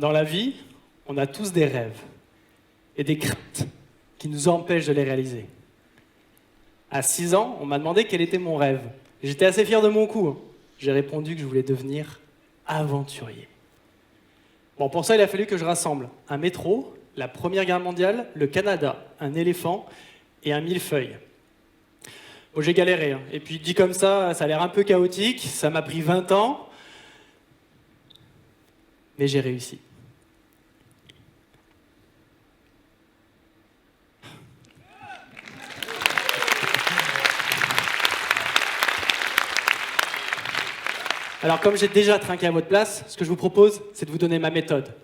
Dans la vie, on a tous des rêves et des craintes qui nous empêchent de les réaliser. À 6 ans, on m'a demandé quel était mon rêve. J'étais assez fier de mon coup. J'ai répondu que je voulais devenir aventurier. Bon, pour ça, il a fallu que je rassemble un métro, la Première Guerre mondiale, le Canada, un éléphant et un millefeuille. Bon, j'ai galéré, hein. Et puis dit comme ça a l'air un peu chaotique, ça m'a pris 20 ans, mais j'ai réussi. Alors, comme j'ai déjà trinqué à votre place, ce que je vous propose, c'est de vous donner ma méthode.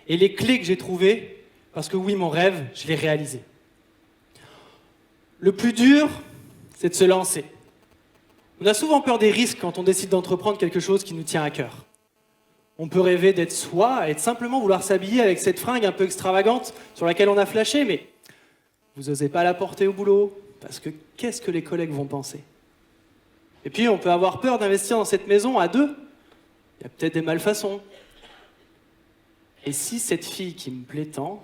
Et les clés que j'ai trouvées, parce que oui, mon rêve, je l'ai réalisé. Le plus dur, c'est de se lancer. On a souvent peur des risques quand on décide d'entreprendre quelque chose qui nous tient à cœur. On peut rêver d'être soi et de simplement vouloir s'habiller avec cette fringue un peu extravagante sur laquelle on a flashé, mais vous n'osez pas la porter au boulot, parce que qu'est-ce que les collègues vont penser ? Et puis, on peut avoir peur d'investir dans cette maison à deux. Il y a peut-être des malfaçons. Et si cette fille qui me plaît tant,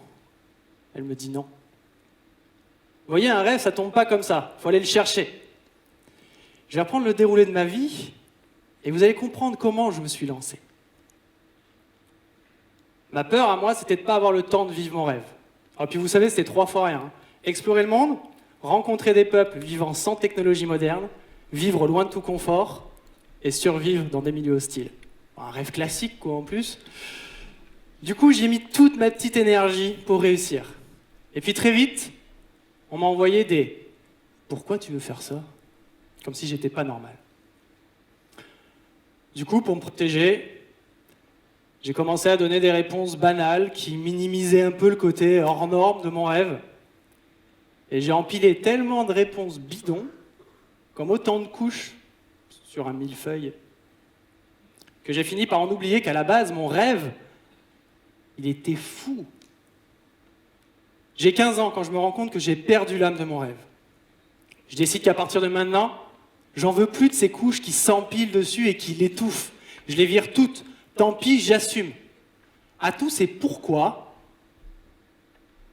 elle me dit non ? Vous voyez, un rêve, ça tombe pas comme ça. Il faut aller le chercher. Je vais reprendre le déroulé de ma vie, et vous allez comprendre comment je me suis lancé. Ma peur, à moi, c'était de ne pas avoir le temps de vivre mon rêve. Et puis, vous savez, c'était 3 fois rien. Explorer le monde, rencontrer des peuples vivant sans technologie moderne, vivre loin de tout confort et survivre dans des milieux hostiles. Un rêve classique, quoi, en plus. Du coup, j'ai mis toute ma petite énergie pour réussir. Et puis très vite, on m'a envoyé des « Pourquoi tu veux faire ça ?» Comme si j'étais pas normal. Du coup, pour me protéger, j'ai commencé à donner des réponses banales qui minimisaient un peu le côté hors norme de mon rêve. Et j'ai empilé tellement de réponses bidons, comme autant de couches sur un millefeuille, que j'ai fini par en oublier qu'à la base, mon rêve, il était fou. J'ai 15 ans quand je me rends compte que j'ai perdu l'âme de mon rêve. Je décide qu'à partir de maintenant, j'en veux plus de ces couches qui s'empilent dessus et qui l'étouffent. Je les vire toutes. Tant pis, j'assume. À tout, c'est pourquoi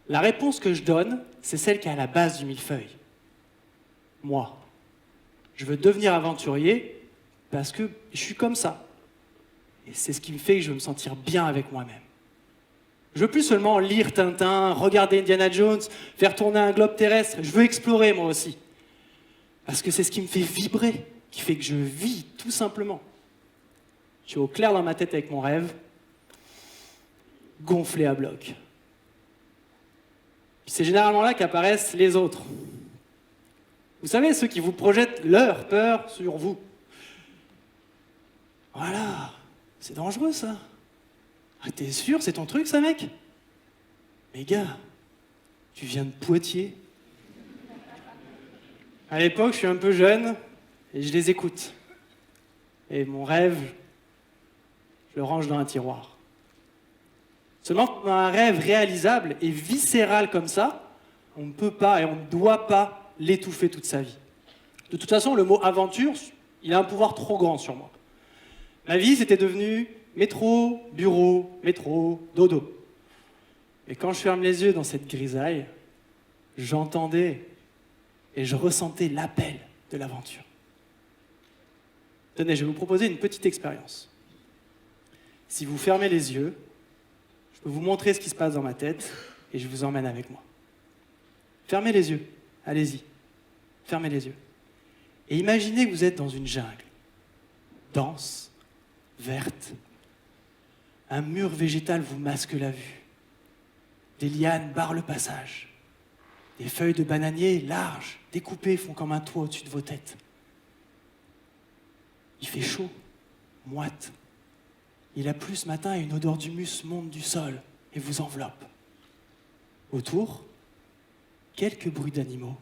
la réponse que je donne, c'est celle qui est à la base du millefeuille. Moi. Je veux devenir aventurier parce que je suis comme ça. Et c'est ce qui me fait que je veux me sentir bien avec moi-même. Je veux plus seulement lire Tintin, regarder Indiana Jones, faire tourner un globe terrestre. Je veux explorer moi aussi. Parce que c'est ce qui me fait vibrer, qui fait que je vis, tout simplement. Je suis au clair dans ma tête avec mon rêve, gonflé à bloc. Puis c'est généralement là qu'apparaissent les autres. Vous savez, ceux qui vous projettent leur peur sur vous. Voilà, c'est dangereux ça. Ah, t'es sûr, c'est ton truc ça, mec ? Mais gars, tu viens de Poitiers. À l'époque, je suis un peu jeune et je les écoute. Et mon rêve, je le range dans un tiroir. Seulement, un rêve réalisable et viscéral comme ça, on ne peut pas et on ne doit pas l'étouffer toute sa vie. De toute façon, le mot aventure, il a un pouvoir trop grand sur moi. Ma vie, c'était devenu métro, bureau, métro, dodo. Et quand je ferme les yeux dans cette grisaille, j'entendais et je ressentais l'appel de l'aventure. Tenez, je vais vous proposer une petite expérience. Si vous fermez les yeux, je peux vous montrer ce qui se passe dans ma tête et je vous emmène avec moi. Fermez les yeux, allez-y. Fermez les yeux. Et imaginez que vous êtes dans une jungle, dense, verte. Un mur végétal vous masque la vue. Des lianes barrent le passage. Des feuilles de bananier larges, découpées, font comme un toit au-dessus de vos têtes. Il fait chaud, moite. Il a plu ce matin et une odeur d'humus monte du sol et vous enveloppe. Autour, quelques bruits d'animaux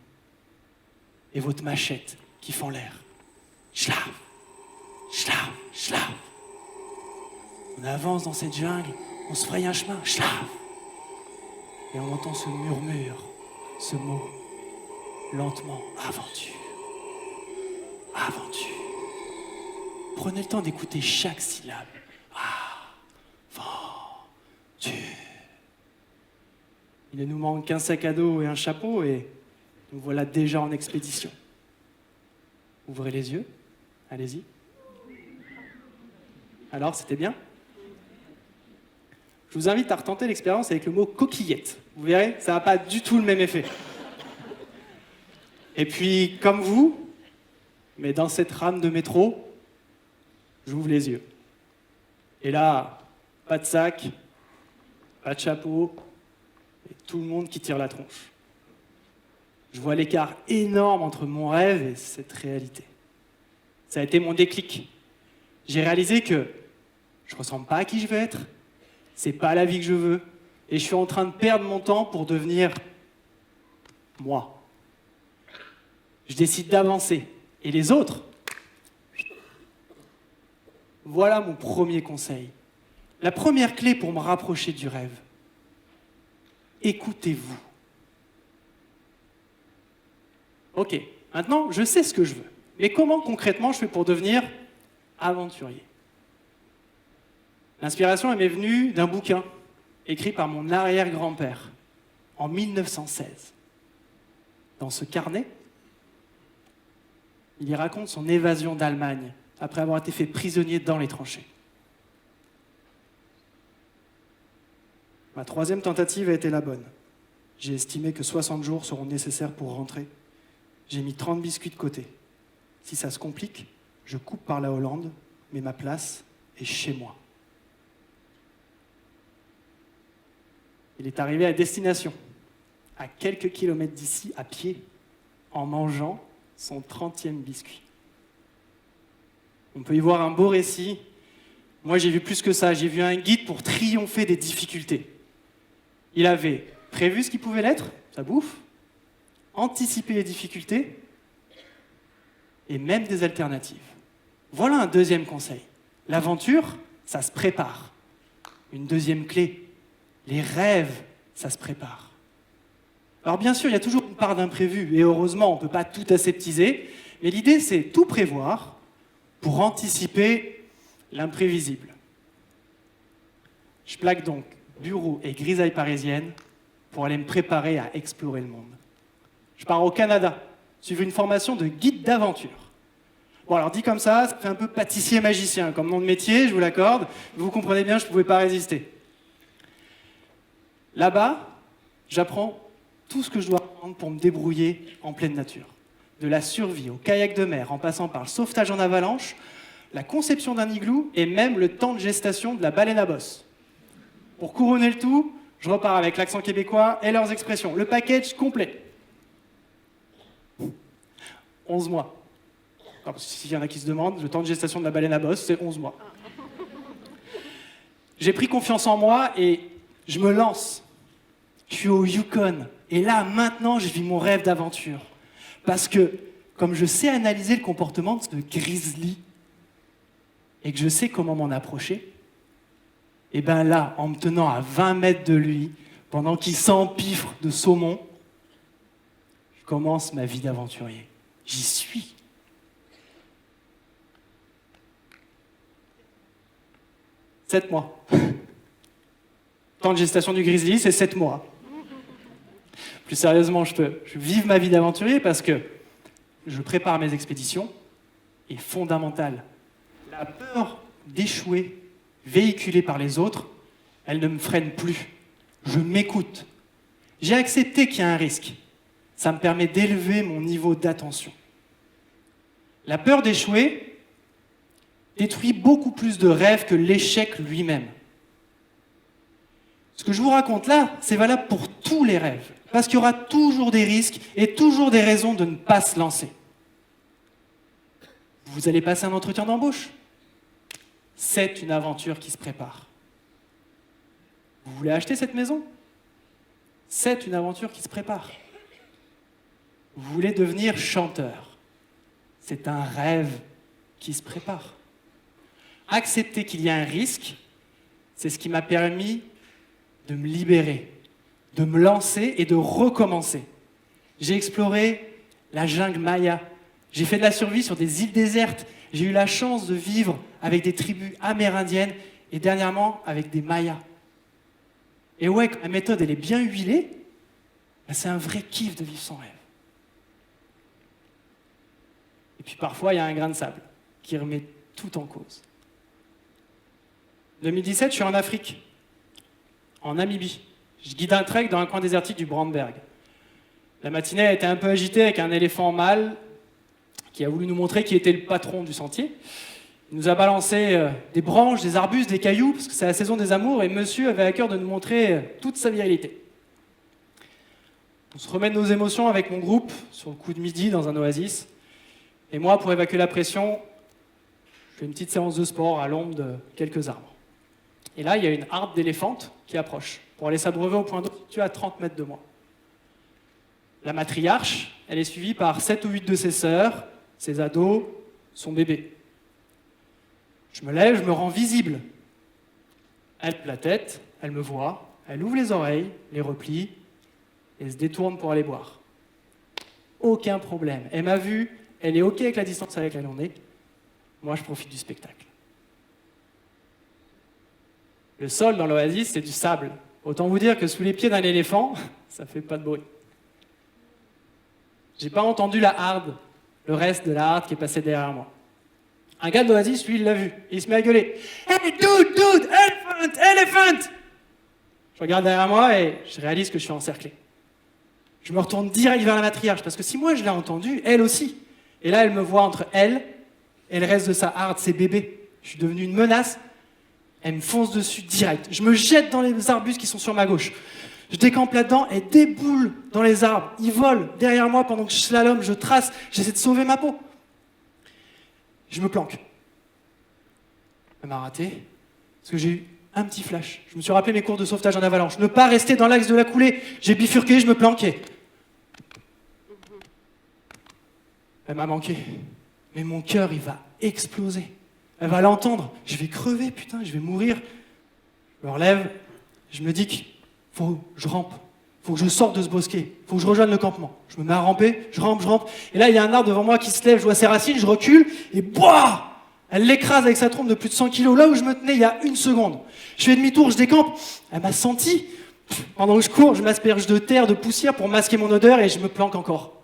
et votre machette qui fend l'air. Schlaf, schlaf, schlaf. On avance dans cette jungle, on se fraye un chemin, schlaf. Et on entend ce murmure, ce mot, lentement, aventure, aventure. Prenez le temps d'écouter chaque syllabe. Il ne nous manque qu'un sac à dos et un chapeau et nous voilà déjà en expédition. Ouvrez les yeux, allez-y. Alors, c'était bien ? Je vous invite à retenter l'expérience avec le mot coquillette. Vous verrez, ça n'a pas du tout le même effet. Et puis, comme vous, mais dans cette rame de métro, j'ouvre les yeux. Et là, pas de sac, pas de chapeau, et tout le monde qui tire la tronche. Je vois l'écart énorme entre mon rêve et cette réalité. Ça a été mon déclic. J'ai réalisé que je ne ressemble pas à qui je veux être, c'est pas la vie que je veux, et je suis en train de perdre mon temps pour devenir moi. Je décide d'avancer. Et les autres ? Voilà mon premier conseil. La première clé pour me rapprocher du rêve. Écoutez-vous. Ok, maintenant, je sais ce que je veux. Mais comment concrètement je fais pour devenir aventurier ? L'inspiration elle m'est venue d'un bouquin écrit par mon arrière-grand-père en 1916. Dans ce carnet, il y raconte son évasion d'Allemagne après avoir été fait prisonnier dans les tranchées. Ma troisième tentative a été la bonne. J'ai estimé que 60 jours seront nécessaires pour rentrer. J'ai mis 30 biscuits de côté. Si ça se complique, je coupe par la Hollande, mais ma place est chez moi. Il est arrivé à destination, à quelques kilomètres d'ici, à pied, en mangeant son 30e biscuit. On peut y voir un beau récit. Moi, j'ai vu plus que ça. J'ai vu un guide pour triompher des difficultés. Il avait prévu ce qui pouvait l'être, sa bouffe, anticipé les difficultés et même des alternatives. Voilà un deuxième conseil. L'aventure, ça se prépare. Une deuxième clé, les rêves, ça se prépare. Alors bien sûr, il y a toujours une part d'imprévu, et heureusement, on ne peut pas tout aseptiser, mais l'idée, c'est tout prévoir pour anticiper l'imprévisible. Je plaque donc bureau et grisaille parisienne pour aller me préparer à explorer le monde. Je pars au Canada, suivre une formation de guide d'aventure. Bon, alors dit comme ça fait un peu pâtissier-magicien comme nom de métier, je vous l'accorde. Vous comprenez bien, je ne pouvais pas résister. Là-bas, j'apprends tout ce que je dois apprendre pour me débrouiller en pleine nature. De la survie au kayak de mer, en passant par le sauvetage en avalanche, la conception d'un igloo et même le temps de gestation de la baleine à bosse. Pour couronner le tout, je repars avec l'accent québécois et leurs expressions. Le package complet. 11 mois. Alors, s'il y en a qui se demandent, le temps de gestation de la baleine à bosse, c'est 11 mois. J'ai pris confiance en moi et je me lance. Je suis au Yukon. Et là, maintenant, je vis mon rêve d'aventure. Parce que, comme je sais analyser le comportement de ce grizzly, et que je sais comment m'en approcher, et bien là, en me tenant à 20 mètres de lui, pendant qu'il s'empiffre de saumon, je commence ma vie d'aventurier. J'y suis. « 7 mois. Temps de gestation du grizzly, c'est 7 mois. Plus sérieusement, je vive ma vie d'aventurier parce que je prépare mes expéditions et fondamental. La peur d'échouer, véhiculée par les autres, elle ne me freine plus. Je m'écoute. J'ai accepté qu'il y a un risque. Ça me permet d'élever mon niveau d'attention. La peur d'échouer détruit beaucoup plus de rêves que l'échec lui-même. Ce que je vous raconte là, c'est valable pour tous les rêves. Parce qu'il y aura toujours des risques et toujours des raisons de ne pas se lancer. Vous allez passer un entretien d'embauche. C'est une aventure qui se prépare. Vous voulez acheter cette maison ? C'est une aventure qui se prépare. Vous voulez devenir chanteur ? C'est un rêve qui se prépare. Accepter qu'il y a un risque, c'est ce qui m'a permis de me libérer, de me lancer et de recommencer. J'ai exploré la jungle maya. J'ai fait de la survie sur des îles désertes. J'ai eu la chance de vivre avec des tribus amérindiennes et dernièrement avec des mayas. Et ouais, quand la méthode elle est bien huilée, C'est un vrai kiff de vivre son rêve. Et puis parfois, il y a un grain de sable qui remet tout en cause. En 2017, je suis en Afrique, en Namibie. Je guide un trek dans un coin désertique du Brandberg. La matinée a été un peu agitée avec un éléphant mâle qui a voulu nous montrer qui était le patron du sentier. Il nous a balancé des branches, des arbustes, des cailloux, parce que c'est la saison des amours, et monsieur avait à cœur de nous montrer toute sa virilité. On se remet de nos émotions avec mon groupe, sur le coup de midi, dans un oasis. Et moi, pour évacuer la pression, je fais une petite séance de sport à l'ombre de quelques arbres. Et là, il y a une harpe d'éléphantes qui approche, pour aller s'abreuver au point d'eau situé à 30 mètres de moi. La matriarche, elle est suivie par 7 ou 8 de ses sœurs, ses ados, son bébé. Je me lève, je me rends visible. Elle lève la tête, elle me voit, elle ouvre les oreilles, les replie, et se détourne pour aller boire. Aucun problème. Elle m'a vu, elle est OK avec la distance avec laquelle on est. Moi, je profite du spectacle. Le sol dans l'oasis, c'est du sable. Autant vous dire que sous les pieds d'un éléphant, ça fait pas de bruit. J'ai pas entendu la harde, le reste de la harde qui est passé derrière moi. Un gars de l'oasis, lui, il l'a vu. Et il se met à gueuler. « Hey, dude, elephant !» Je regarde derrière moi et je réalise que je suis encerclé. Je me retourne direct vers la matriarche, parce que si moi je l'ai entendue, elle aussi. Et là, elle me voit entre elle et le reste de sa harde, ses bébés. Je suis devenu une menace. Elle me fonce dessus direct. Je me jette dans les arbustes qui sont sur ma gauche. Je décampe là-dedans et déboule dans les arbres. Ils volent derrière moi pendant que je slalome, je trace, j'essaie de sauver ma peau. Je me planque. Elle m'a raté, parce que j'ai eu un petit flash. Je me suis rappelé mes cours de sauvetage en avalanche. Ne pas rester dans l'axe de la coulée. J'ai bifurqué, je me planquais. Elle m'a manqué. Mais mon cœur, il va exploser. Elle va l'entendre. Je vais crever, putain, je vais mourir. Je me relève, je me dis qu'il faut que je rampe. Il faut que je sorte de ce bosquet. Il faut que je rejoigne le campement. Je me mets à ramper, je rampe. Et là, il y a un arbre devant moi qui se lève, je vois ses racines, je recule, et boah! Elle l'écrase avec sa trompe de plus de 100 kilos, là où je me tenais il y a une seconde. Je fais demi-tour, je décampe. Elle m'a senti. Pendant que je cours, je m'asperge de terre, de poussière pour masquer mon odeur, et je me planque encore.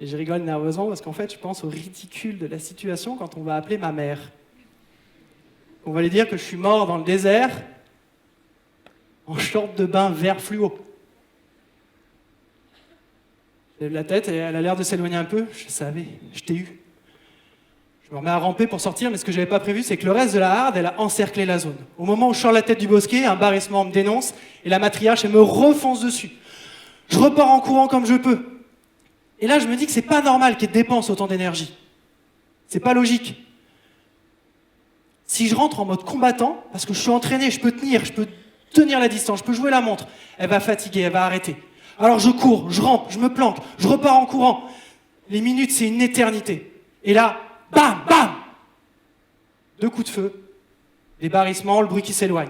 Et je rigole nerveusement parce qu'en fait, je pense au ridicule de la situation quand on va appeler ma mère. On va lui dire que je suis mort dans le désert, en short de bain vert fluo. Je lève la tête et elle a l'air de s'éloigner un peu. Je savais, je t'ai eu. Je me remets à ramper pour sortir, mais ce que je n'avais pas prévu, c'est que le reste de la harde, elle a encerclé la zone. Au moment où je sors la tête du bosquet, un barrissement me dénonce et la matriarche, elle me refonce dessus. Je repars en courant comme je peux. Et là, je me dis que c'est pas normal qu'elle dépense autant d'énergie. C'est pas logique. Si je rentre en mode combattant, parce que je suis entraîné, je peux tenir la distance, je peux jouer la montre, elle va fatiguer, elle va arrêter. Alors je cours, je rampe, je me planque, je repars en courant. Les minutes, c'est une éternité. Et là, bam, bam! 2 coups de feu, des barrissements, le bruit qui s'éloigne.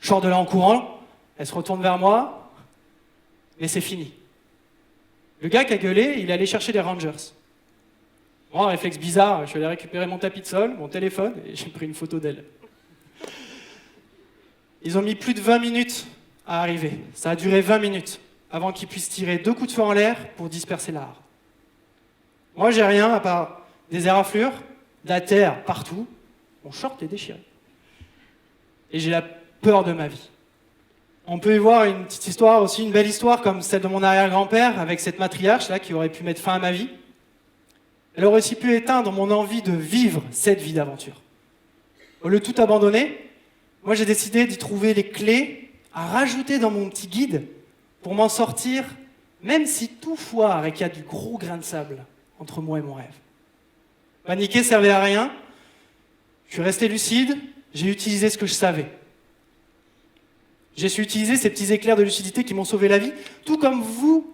Je sors de là en courant, elle se retourne vers moi, mais c'est fini. Le gars qui a gueulé, il est allé chercher les Rangers. Moi, un réflexe bizarre, je suis allé récupérer mon tapis de sol, mon téléphone, et j'ai pris une photo d'elle. Ils ont mis plus de 20 minutes à arriver. Ça a duré 20 minutes avant qu'ils puissent tirer 2 coups de feu en l'air pour disperser la harde. Moi, j'ai rien à part des éraflures, de la terre partout. Mon short est déchiré. Et j'ai la peur de ma vie. On peut y voir une petite histoire aussi, une belle histoire comme celle de mon arrière-grand-père avec cette matriarche là qui aurait pu mettre fin à ma vie. Elle aurait aussi pu éteindre mon envie de vivre cette vie d'aventure. Au lieu de tout abandonner, moi j'ai décidé d'y trouver les clés à rajouter dans mon petit guide pour m'en sortir, même si tout foire et qu'il y a du gros grain de sable entre moi et mon rêve. Paniquer servait à rien, je suis resté lucide, j'ai utilisé ce que je savais. J'ai su utiliser ces petits éclairs de lucidité qui m'ont sauvé la vie, tout comme vous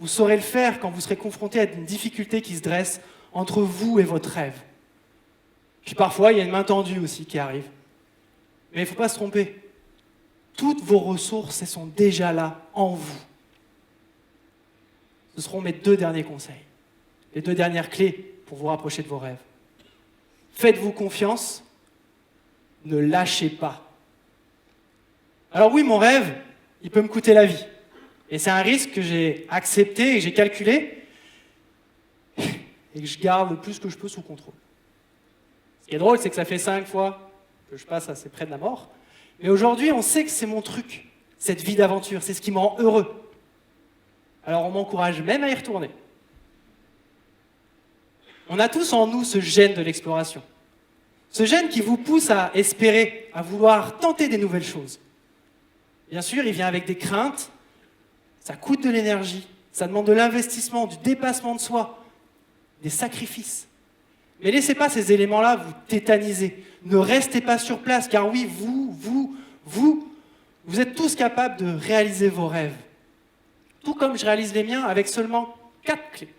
saurez le faire quand vous serez confronté à une difficulté qui se dresse entre vous et votre rêve. Puis parfois, il y a une main tendue aussi qui arrive. Mais il ne faut pas se tromper. Toutes vos ressources, elles sont déjà là, en vous. Ce seront mes 2 derniers conseils. Les 2 dernières clés pour vous rapprocher de vos rêves. Faites-vous confiance, ne lâchez pas. Alors oui, mon rêve, il peut me coûter la vie. Et c'est un risque que j'ai accepté et que j'ai calculé et que je garde le plus que je peux sous contrôle. Ce qui est drôle, c'est que ça fait 5 fois que je passe assez près de la mort. Mais aujourd'hui, on sait que c'est mon truc, cette vie d'aventure, c'est ce qui me rend heureux. Alors on m'encourage même à y retourner. On a tous en nous ce gène de l'exploration. Ce gène qui vous pousse à espérer, à vouloir tenter des nouvelles choses. Bien sûr, il vient avec des craintes, ça coûte de l'énergie, ça demande de l'investissement, du dépassement de soi, des sacrifices. Mais laissez pas ces éléments-là vous tétaniser. Ne restez pas sur place, car oui, vous êtes tous capables de réaliser vos rêves. Tout comme je réalise les miens avec seulement 4 clés.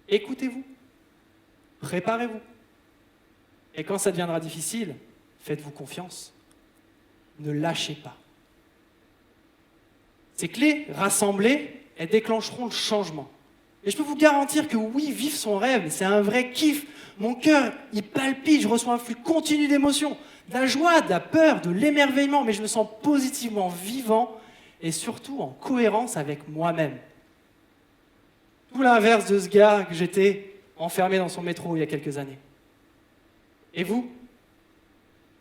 Écoutez-vous, préparez-vous. Et quand ça deviendra difficile, faites-vous confiance. Ne lâchez pas. Ces clés rassemblées, elles déclencheront le changement. Et je peux vous garantir que oui, vivre son rêve, c'est un vrai kiff. Mon cœur, il palpite, je reçois un flux continu d'émotions, de la joie, de la peur, de l'émerveillement, mais je me sens positivement vivant et surtout en cohérence avec moi-même. Tout l'inverse de ce gars que j'étais enfermé dans son métro il y a quelques années. Et vous?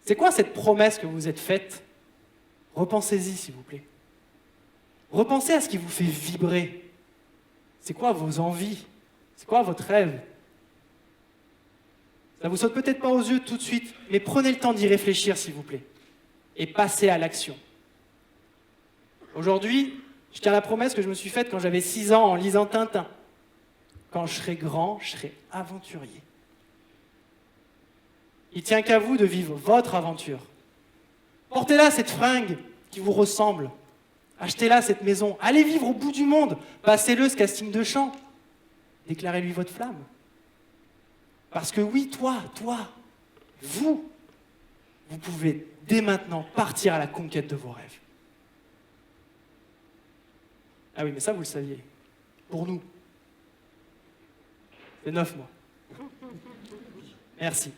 C'est quoi cette promesse que vous êtes faite? Repensez-y, s'il vous plaît. Repensez à ce qui vous fait vibrer. C'est quoi vos envies? C'est quoi votre rêve? Ça vous saute peut-être pas aux yeux tout de suite, mais prenez le temps d'y réfléchir, s'il vous plaît. Et passez à l'action. Aujourd'hui, je tiens la promesse que je me suis faite quand j'avais 6 ans en lisant Tintin. Quand je serai grand, je serai aventurier. Il tient qu'à vous de vivre votre aventure. Portez-la cette fringue qui vous ressemble. Achetez-la cette maison. Allez vivre au bout du monde. Passez-le ce casting de chant. Déclarez-lui votre flamme. Parce que oui, toi, vous pouvez dès maintenant partir à la conquête de vos rêves. Ah oui, mais ça, vous le saviez. Pour nous. C'est 9 mois. Merci.